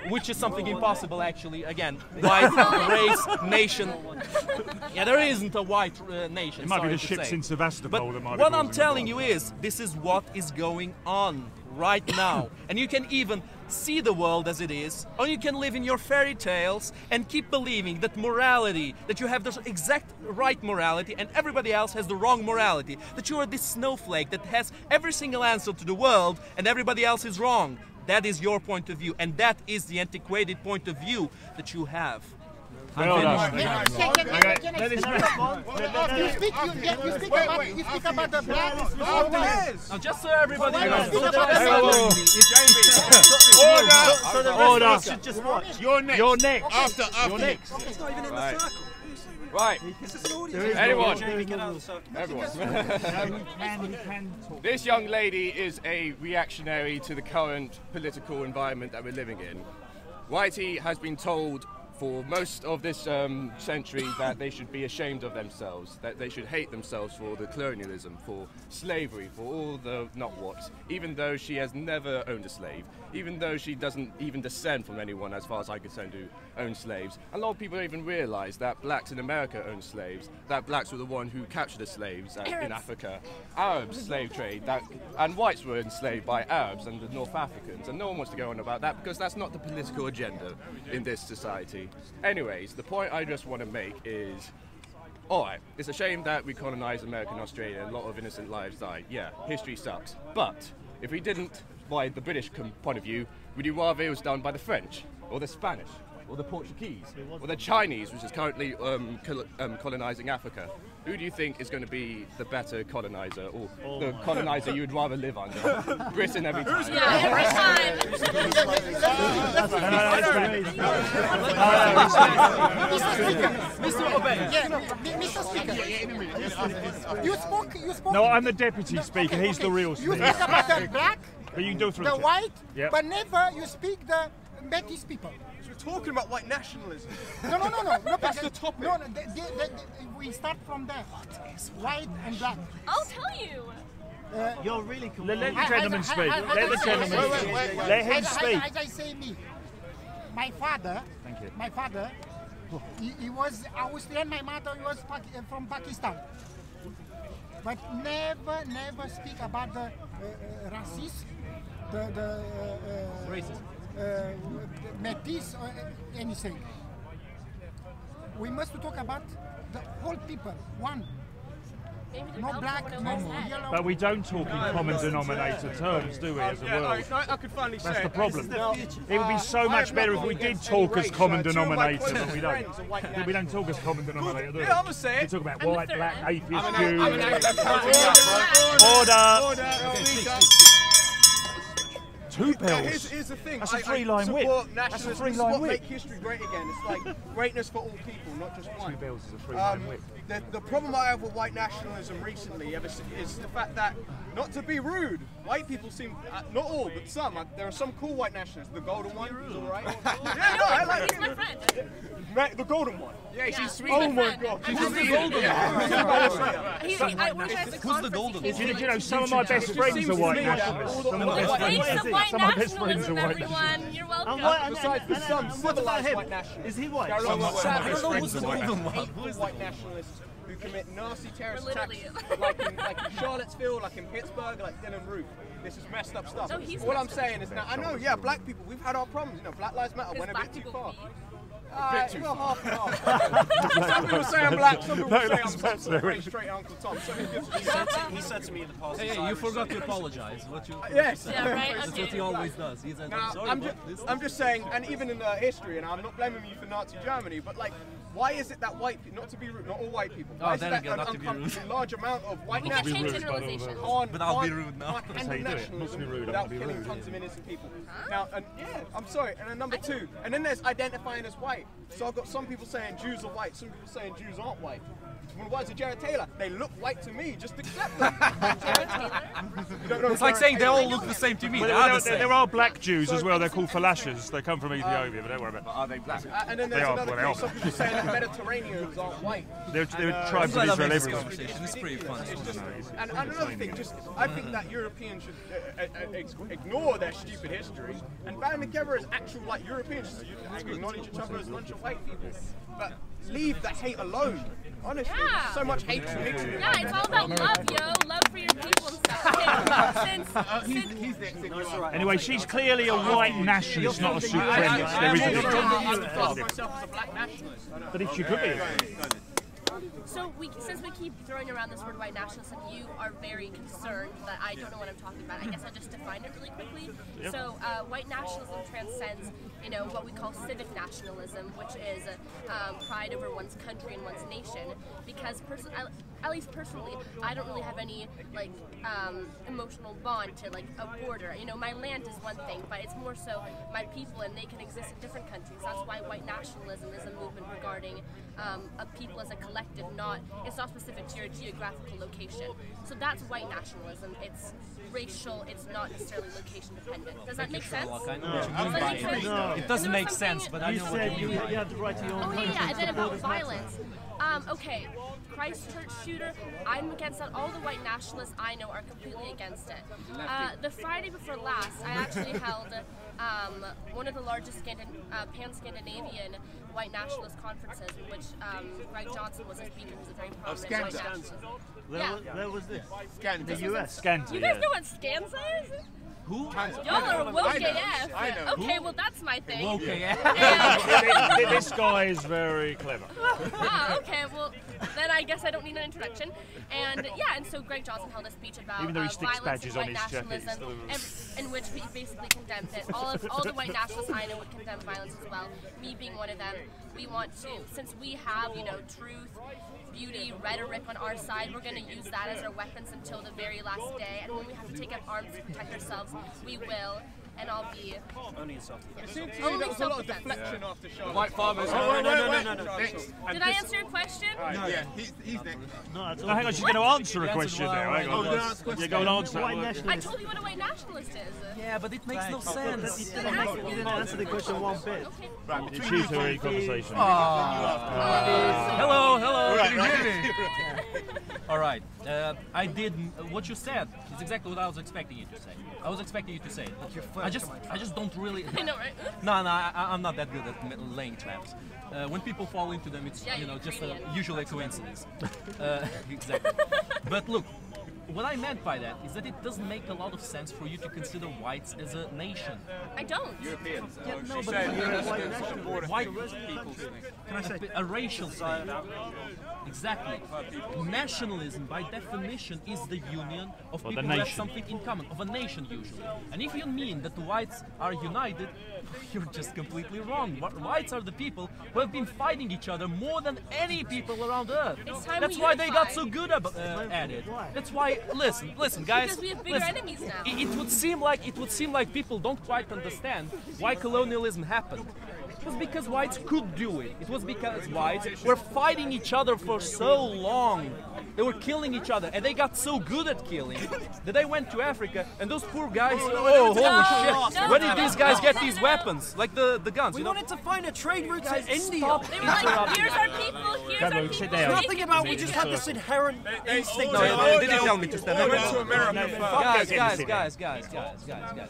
which is something impossible actually. Again, white race nation. Yeah, there isn't a white nation. It might be the ships in Sevastopol that might be. What I'm telling you is, this is what is going on right now, and you can even see the world as it is, or you can live in your fairy tales and keep believing that morality, that you have the exact right morality and everybody else has the wrong morality, that you are this snowflake that has every single answer to the world and everybody else is wrong. That is your point of view, and that is the antiquated point of view that you have. You speak about the black. Now, just so everybody knows. Order. Just watch. You're next. You're next. After. You're next. It's not even in the circle. Right. Anyone. This young lady is a reactionary to the current political environment that we're living in. Whitey has been told for most of this century that they should be ashamed of themselves, that they should hate themselves for the colonialism, for slavery, for all the not-whats, even though she has never owned a slave, even though she doesn't even descend from anyone, as far as I can tell, who owned slaves. A lot of people don't even realise that blacks in America owned slaves, that blacks were the one who captured the slaves in Africa, Arabs slave trade, and whites were enslaved by Arabs and the North Africans, and no one wants to go on about that because that's not the political agenda in this society. Anyways, the point I just want to make is, alright, it's a shame that we colonised America and Australia and a lot of innocent lives died. Yeah, history sucks. But if we didn't, by the British point of view, would you rather it was done by the French, or the Spanish, or the Portuguese, or the Chinese, which is currently colonising Africa? Who do you think is going to be the better coloniser, or the coloniser you would rather live under? Britain every time. Yeah, every time. Mr. Obey. Mr. Speaker, you spoke. No, I'm the deputy speaker. He's the real speaker. You speak about the black, but you can do it through the white, yep. but never you speak the Metis people. We're talking about white nationalism. No. That's the topic. No, we start from there. White and black. I'll tell you. You're really cool. Let the gentleman speak. Let the gentleman speak. Let him speak. As I say, my father. Thank you. My father, he was Austrian. My mother was from Pakistan. But never speak about the racism, the Racist. Metis or anything. We must talk about the whole people, one. No black, no yellow. But we don't talk in common denominator terms, do we, as a world? I could finally say that's the problem. It would be so much better if we did talk as common denominator, but we don't. We don't talk as common denominator, do we? Yeah, I'm going to say it. We talk about white, black, atheist, Jew. Order. Two bills. Here's the thing. That's a three-line whip. That's a three-line whip. Make history great again. It's like greatness for all people, not just one. Two bills is a three-line whip. The problem I have with white nationalism recently is the fact that, not to be rude, white people seem, not all, but some, there are some cool white nationalists. The golden one is alright. Yeah, no, I like it. He's my friend. The golden one. Yeah, she's sweet. Oh my god. Who's the golden one? I work at the Who's the golden one? You know, some of my best friends are white nationalists. Some of my best friends are white nationalists. You're welcome. Besides the some civilized white nationalists. Is he white? I don't know who's the golden one. White nationalists who commit nasty terrorist attacks, like in Charlottesville, like in Pittsburgh, like Dylan Roof. This is messed up stuff. All I'm saying is that I know, yeah, black people, we've had our problems. You know, Black Lives Matter went a bit too far. Half and half. Some people say I'm black, some people say I'm straight Uncle Tom. He said to me in the past. Hey, you forgot to apologize. Yes. Yeah, right. That's what he always does. He says, I'm just saying, and even in history, and I'm not blaming you for Nazi Germany, but like, why is it that white people, not to be rude, not all white people, why is it that an uncomfortably large amount of white nationalists but I'll be rude now. Handle nationalism without killing tons of innocent people? Now, and yeah, I'm sorry, and then number two, and then there's identifying as white. So I've got some people saying Jews are white, some people saying Jews aren't white. When the words of Jared Taylor, they look white to me, just accept them. It's like saying they all look the same to me. There are black Jews as well, they're called falashas. They come from Ethiopia, but don't worry about it. Are they black? And then there's another thing, some people saying that Mediterraneans aren't white. They're tribes of Israel everywhere. It's pretty fun. And another thing, I think that Europeans should ignore their stupid history and band together as actual Europeans, just acknowledge each other as a bunch of white people. But leave the hate alone. Honestly, there's so much hate to mix with. Yeah, it's all about love, yo. Love for your people and stuff. Okay, Anyway, she's clearly a white nationalist, not a supremacist. There is a difference. But if she could be. So since we keep throwing around this word white nationalism, you are very concerned that I don't know what I'm talking about. I guess I'll just define it really quickly. Yep. So white nationalism transcends, what we call civic nationalism, which is pride over one's country and one's nation. Because at least personally, I don't really have any emotional bond to a border. My land is one thing, but it's more so my people, and they can exist in different countries. That's why white nationalism is a movement regarding a people as a collective. It's not specific to your geographical location. So that's white nationalism. It's racial. It's not necessarily location dependent. Does that make sense? No, it doesn't make sense. But you said you have the right to your own country. Yeah, and then about violence. Okay, Christchurch shooter, I'm against that. All the white nationalists I know are completely against it. The Friday before last, I actually held one of the largest pan-Scandinavian white nationalist conferences, in which Greg Johnson was a speaker, who's a very prominent white nationalist. Where was this? Yeah, the US. You guys know what Scanza is? Who? Y'all are woke AF. Okay, well that's my thing. Woke AF. This guy is very clever. Okay, well then I guess I don't need an introduction. And and so Greg Johnson held a speech about Even though he sticks violence badges and on white his jacket, nationalism, in which he basically condemned it. All the white nationalists I know would condemn violence as well. Me being one of them. We want to, since we have truth, beauty, rhetoric on our side, we're going to use that as our weapons until the very last day. And when we have to take up arms to protect ourselves, we will. And I'll be only in self-defense. Only self-defense. White farmers. No. Did I answer your question? Yeah, he's next. No, hang on, she's going to answer a question now. Hang on. Yeah, go and answer. I told you what a white nationalist is. Yeah, but it makes no sense. You didn't answer the question one bit. Okay. She's a conversation. Hello. Can you hear me? All right. I did what you said. It's exactly what I was expecting you to say. I was expecting you to say it. I just don't really. I know, right? No, I'm not that good at laying traps. When people fall into them, it's just usually a coincidence. Exactly. But look, what I meant by that is that it doesn't make a lot of sense for you to consider whites as a nation. I don't. Europeans. Yeah, no, but White people. Can I say a racial thing? Exactly. Nationalism, by definition, is the union of people who have something in common, of a nation usually. And if you mean that the whites are united, you're just completely wrong. Whites are the people who have been fighting each other more than any people around Earth. That's why they got so good at it. That's why. Listen, guys. Because we have bigger enemies now. It would seem like people don't quite understand why colonialism happened. It was because whites could do it. It was because whites were fighting each other for so long. They were killing each other, and they got so good at killing that they went to Africa, and those poor guys, holy shit, where did these guys get these weapons? Like the guns, We wanted to find a trade route to India. They were like, here's our people, here's our people. sit down. Nothing about we just had this inherent instinct. No, they didn't tell me to stand up. to America Guys,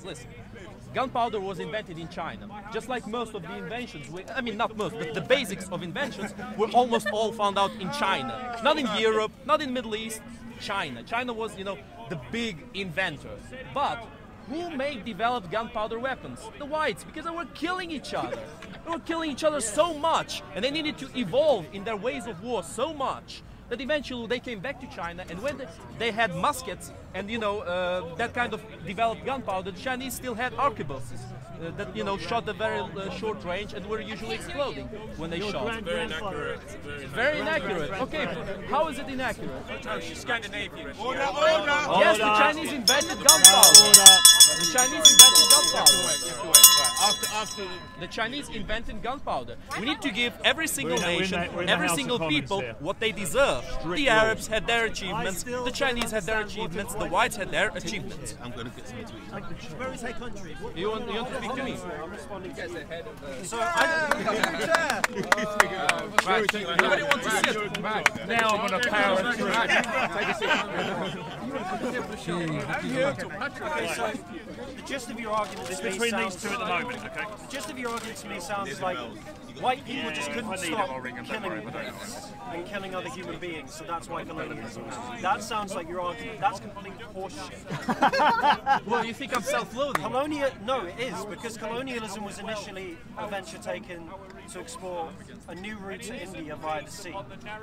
listen. Gunpowder was invented in China. Just like most of the inventions, not most, but the basics of inventions were almost all found out in China. Not in Europe, not in Middle East, China. China was, the big inventor. But who developed gunpowder weapons? The whites, because they were killing each other. They were killing each other so much, and they needed to evolve in their ways of war so much that eventually they came back to China, and when they had muskets and that kind of developed gunpowder, the Chinese still had arquebuses that shot a very short range and were usually exploding when they shot. Very inaccurate. Okay, how is it inaccurate? She's Scandinavian. Yes, the Chinese invented gunpowder. The Chinese invented gunpowder. after the Chinese invented gunpowder. We need to give every single nation, every single people what they deserve. The Arabs had their achievements, the Chinese had their achievements, the whites had their achievements. I'm going to get some tweets. Where is that country? You want to speak to me? Nobody wants to sit. Now I'm going to power through. Okay, so the gist of your argument to me Between sounds, these two at the moment, okay? the gist of your argument to me sounds like white people just couldn't stop killing pigs and killing other human beings, so that's why colonialism. That sounds like your argument. That's complete horseshit. Well, you think I'm self-loathing? No, it is, because colonialism was initially a venture taken to explore a new route to India via the sea.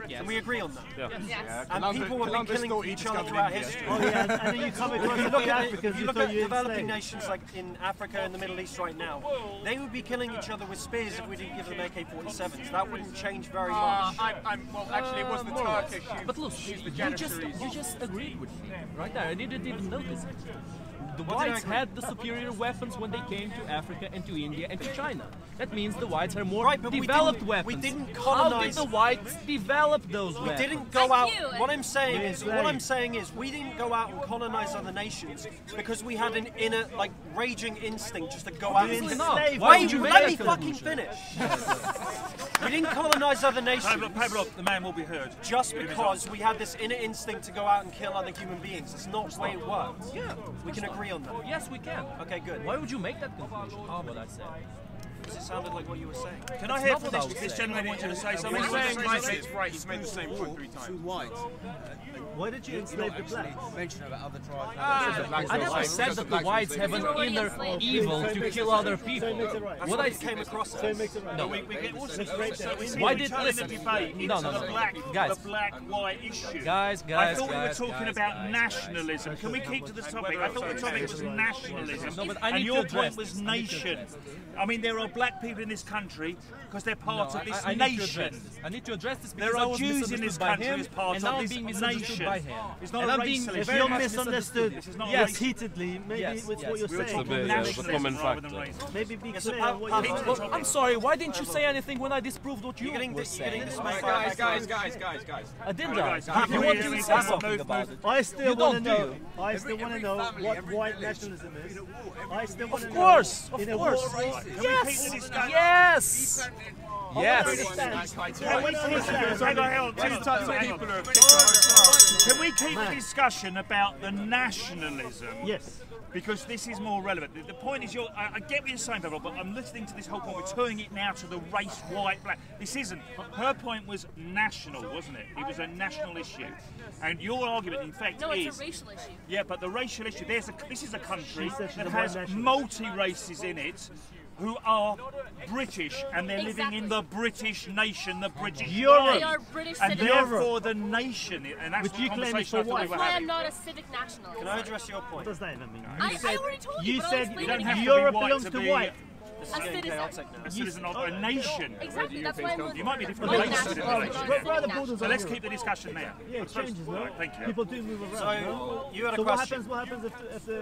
Can we agree on that? Yes. And people have been killing each other throughout history. Oh yeah, and then you come across If Africans you who look thought at you developing enslaved. nations like in Africa and the Middle East right now, they would be killing each other with spears if we didn't give them AK-47s. That wouldn't change very much. Well, actually, it was the Turkish. But look, you just agreed with me right there. I didn't even notice it. The whites had the superior weapons when they came to Africa and to India and to China. That means the whites are more developed weapons. We didn't How did colonize. the whites develop those We weapons? didn't go out. you. What I'm saying is, we didn't go out and colonize other nations because we had an inner, like, raging instinct just to go out and. Obviously not. enslaved. Why Wait, would you make let me that fucking conclusion? finish. We didn't colonize other nations Pavlov, the man will be heard. just because we had this inner instinct to go out and kill other human beings. It's not the way it works. Yeah, We can agree on that. yes, we can. Okay, good. Why would you make that conclusion? How about I say? Because it sounded like what you were saying. Can I hear from this gentleman wanted to say something? It's right. He's made the same point 3 times. Whites. Why did you enslave the blacks? Mention about other tribes. I never said that the whites have an inner evil to kill other people. So it makes it right. What I came across So it makes it right. No. We get also Why did listen? listen? Debate No, into no, the no. Guys. black-white issue. Guys, I thought we were guys, talking guys, about guys, nationalism. Can we keep to the topic? I thought the topic was nationalism, No, but I and need to your address point was this. I need to nation. address this. I mean, there are black people in this country because they're part of this I need to nation. address this. I need to address this because There I are was Jews in misunderstood this by country him, as part and now of I'm this being misunderstood nation. by him. It's not and a I'm being racial If issue. you're much misunderstood, This is not yes, racist. heatedly, maybe Yes, with yes. what you're We were saying. talking nationalism rather than racism. Maybe be so clear what you're saying. Well, I'm sorry, why didn't you say anything when I disproved what you You're getting were saying? dismayed. Guys. I didn't. Guys, You want to say move, something move, about it? I still You want to don't, know. do you? I still want to know what white nationalism is. I still want to know. Of course, in of a war course. race. Can we keep the discussion? Yes! Yes! Can we keep the discussion about the nationalism? Yes. Because this is more relevant. The point is, I get what you're saying, Pavlov, but I'm listening to this whole point. We're turning it now to the race, white, black. This isn't. Her point was national, wasn't it? It was a national issue. And your argument, in fact, No, is... it's a racial issue. Yeah, but the racial issue, this is a country She said she's that a has white nationalist. multi-races in it who are British, and they're living in Exactly. the British nation, the British Europe. way. They are British And citizens. therefore the nation, and that's Which the you claim is conversation I for thought we white. were That's why I'm having. not a civic nationalist. Can I address your What point? does that even mean? I already told you, You but I'll said explain You it don't have again. to Europe be white belongs to to be white. This is A getting citizen. chaotic now. a citizen of a nation. Exactly, that's why I'm You might be different white races within the nationalist, nation. not a Rather civic borders So are let's Europe. keep the discussion there. Yeah, it changes, no? Right, thank you. People do move around. So, you had a So what question. happens if the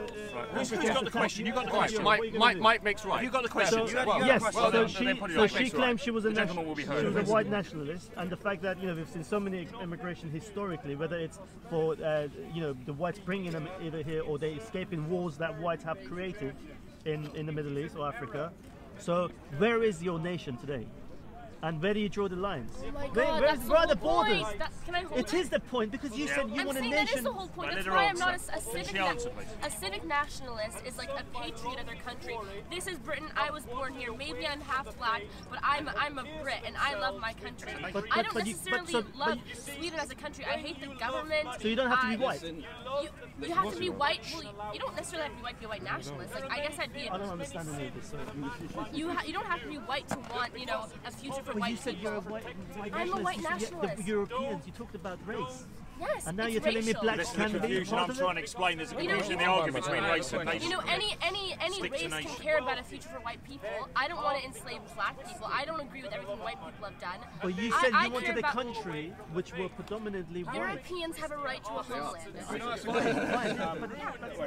Who's got the question? You got the question. Mike makes right. You got the question. So, Well, yes, well so done. she, Then put it so right. she Makes claimed right. she was a The gentleman will be heard. she was a white nationalist, and the fact that we've seen so many immigration historically, whether it's for the whites bringing them either here or they escaping wars that whites have created in the Middle East or Africa. So where is your nation today? And where do you draw the lines? Oh my Where God, are that's the the whole borders? point. Can I hold It is the point because you said you I'm want a saying that is nation. the whole point. Let That's her why I'm not answer. a civic She answer, please. a civic nationalist is like a patriot of their country. This is Britain. I was born here. Maybe I'm half black, but I'm a Brit and I love my country. I don't necessarily love Sweden as a country. I hate the government. So you don't have to be white. You have to be white. Well, you don't necessarily have to be white to be a white nationalist. Like I guess I'd be. I don't understand any of this. So You don't have to be white to want a future for But you white said people. you're a white I'm a white nationalist. nationalist. The Europeans, you talked about race. Yes, And now it's you're telling me racial. blacks There's a can be confusion. part I'm of trying it? to explain. There's a You know, confusion in the argument between race and nation. You know, any Stick to race can nation. care about a future for white people. I don't want to enslave black people. I don't agree with everything white people have done. But you said I you wanted care a about- country which were predominantly white. Europeans have a right to a homeland.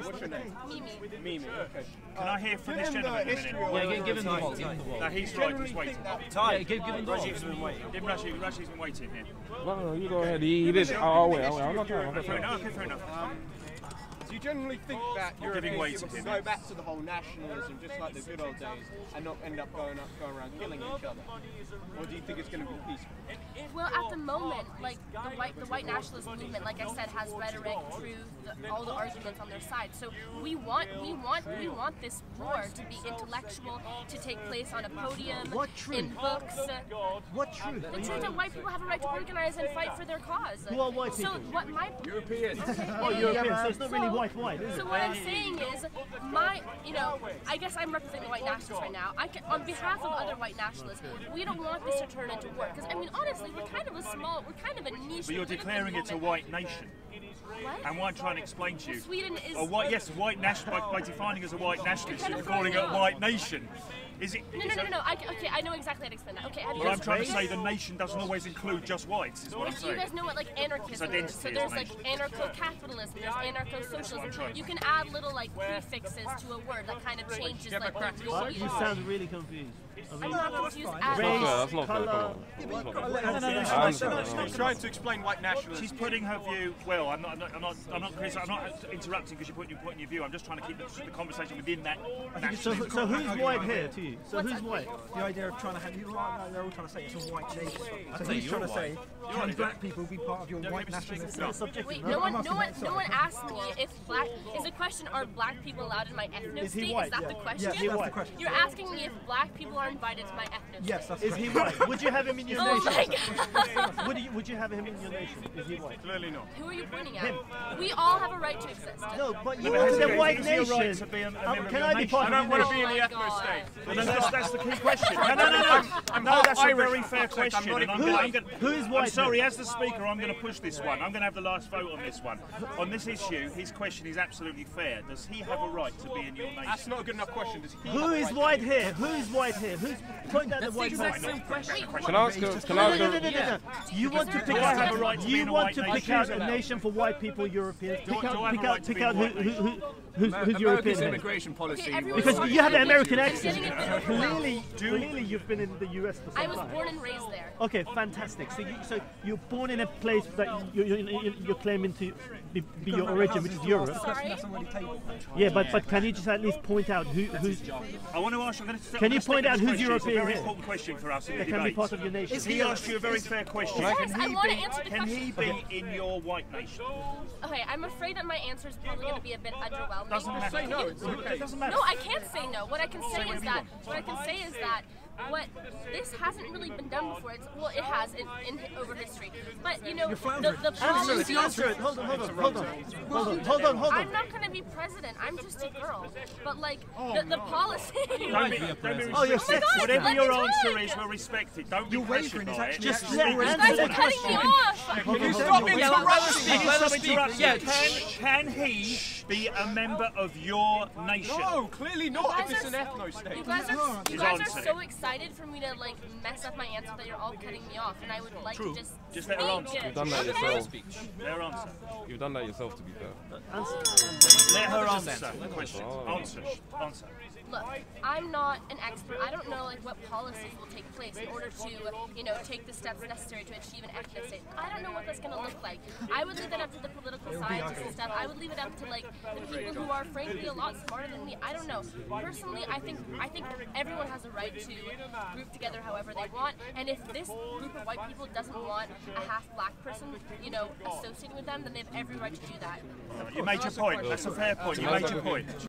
What's your name? Mimi. Mimi, okay. Can I hear from this gentleman in a minute? Yeah, give him the ball. Give him the ball. No, he's right. He's waiting. Ty, Give him the ball. Rajiv's been waiting. Rashi's been waiting here. No, you go ahead. He did it. Oh, wait. I'm not trying. Fair enough. Fair enough. Do you generally think that giving way Europeans to would him. go back to the whole nationalism, just like the good old days, and not end up going around killing each other? Or do you think it's going to be peaceful? Well, at the moment, like the white nationalist movement, like I said, has rhetoric through all the arguments on their side. So we want this war to be intellectual, to take place on a podium, What truth? in books. What truth? The truth that white people have a right to organize and fight for their cause. Who are white So people? what my Europeans. Oh, European, so it's not really white, is So it? what I'm saying is, I guess I'm representing the white nationalists right now. On behalf of other white nationalists, we don't want this to turn into war. Because I mean, honestly, we're kind of a niche. But you're declaring it a white nation. What? And what I'm trying to explain to you, Sweden is a white by defining as a white nationalist, you're calling it a white nation. Is it? No. Okay, I know exactly how to explain that. Okay, have you Well, I'm guys trying to say the nation doesn't always include just whites, is what I'm Do you saying. guys know what like anarchism is? identity So is there's a like nation. anarcho-capitalism, there's anarcho-socialism. You can add little like prefixes to a word that kind of changes like what you But you see. sound really confused. I'm not confused at Race, all. That's not fair. colour. She's trying to explain white nationalism. She's putting her view. Well, I'm not interrupting because you're putting your view. I'm just trying to keep the conversation within that. So who's white here to you? So What's who's that? white? The idea of trying to have you right now, they're all trying to say it's a white nation. So he's trying to say, can black people be part of your white nationalism? It's subjective. Wait, no? no one asked me if black is the question. Are black people allowed in my ethno Is he state? white? Is that the Yeah. question? Is he That's the white? question. You're asking me if black people are invited to my ethno state. Yes, that's Is he white? Would you have him in your Oh my nation? god! Would you have him in your nation? Is he white? Clearly not. Who are you pointing at? Him. We all have a right to exist. No, but you but has wanted he- a white is he a right nation. to be a member of Can your I be nation? part I of don't your want to nation? be in the Oh my ethno God. state. Well, that's the key question. No, I'm no, half that's a Irish, very for fair fuck's sake. I'm question. not and even I'm white. gonna- Who is I'm white sorry, then? as the speaker, I'm going to push this one. I'm going to have the last vote on this one. On this issue, his question is absolutely fair. Does he have a right to be in your nation? That's not a good enough question. Does he Who have a is right white here? Who is white here? Who's point out the white exact person? same question. Can I ask No. You want to pick I have a out. right to be You in a want white to pick nation? out a nation for white people, Europeans. Do I have a right to be in a white nation? Who's America's European here? immigration policy. Okay, everyone- was- Because you have an American I'm accent. getting a bit overwhelmed. Clearly, you've been in the US for I some was time. born and raised there. Okay, fantastic. So you're born in a place that you're claiming to be your origin, which is Europe. Sorry? That's already tabled. Yeah, but can you just at least point out who's I want to ask. I'm going to. Can you point out who's It's a European very here? important question for us in the can be debate. part of your nation? He asked you a very fair question. Yes, Can I he want to be? answer the Can he question. be in your white nation? Okay, I'm afraid that my answer is probably going to be a bit underwhelming. Doesn't matter. Say no. It's okay. It doesn't matter. No, I can't say no. What I can say is that this hasn't really been done before. It has in over history. But you know, the policy. Answer it. Hold on. I'm not going to be president. I'm just a girl. But like the policy. Don't be Oh, you're respected. sexist. Whatever Let your me answer talk. is, we're respected. Don't be Your pressured wavering is by it. actually Just actually let You answer guys the are cutting me question. off. Can you stop interrupting? Let us speak. Yeah. Can he be a member of your nation? No, clearly not. If it's an ethno state. You guys His are answer. so excited for me to like mess up my answer that you're all cutting me off, and I would like to Just let her answer. speak. You've done that yourself. Their answer. You've done that yourself, to be fair. Let her answer the question. Answer. Look, I'm not an expert. I don't know like what policies will take place in order to, take the steps necessary to achieve an ethnic state. I don't know what that's going to look like. I would leave that up to the political scientists and stuff. I would leave it up to like the people who are frankly a lot smarter than me. I don't know. Personally, I think everyone has a right to group together however they want. And if this group of white people doesn't want a half black person, associating with them, then they have every right to do that. You made your point. That's a fair point. You made your point.